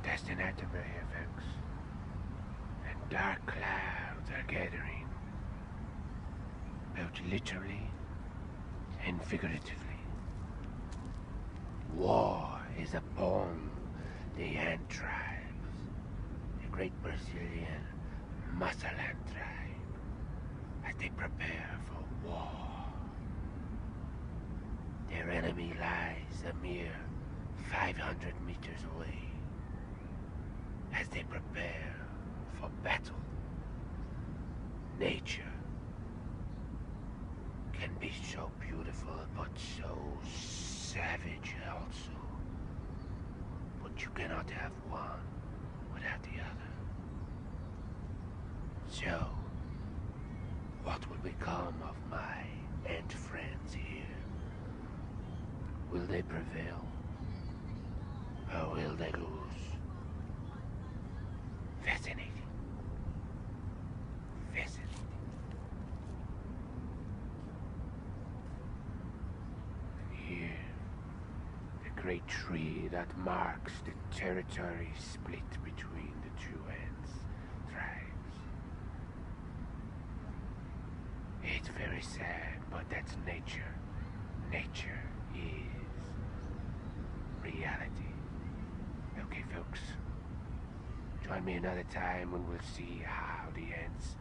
Destinata here, folks. And dark clouds are gathering, both literally and figuratively. War is upon the Ant tribes, the great Brazilian Massalan tribe, as they prepare for war. Their enemy lies a mere 500 meters away, as they prepare for battle. Nature can be so beautiful, but so savage also. But you cannot have one without the other. So, what will become of my ant friends here? Will they prevail? Or will they lose? Fascinating. Fascinating. And here, the great tree that marks the territory split between the two ants tribes. It's very sad, but that's nature. Nature is reality. Okay, folks. Join me another time when we'll see how the ants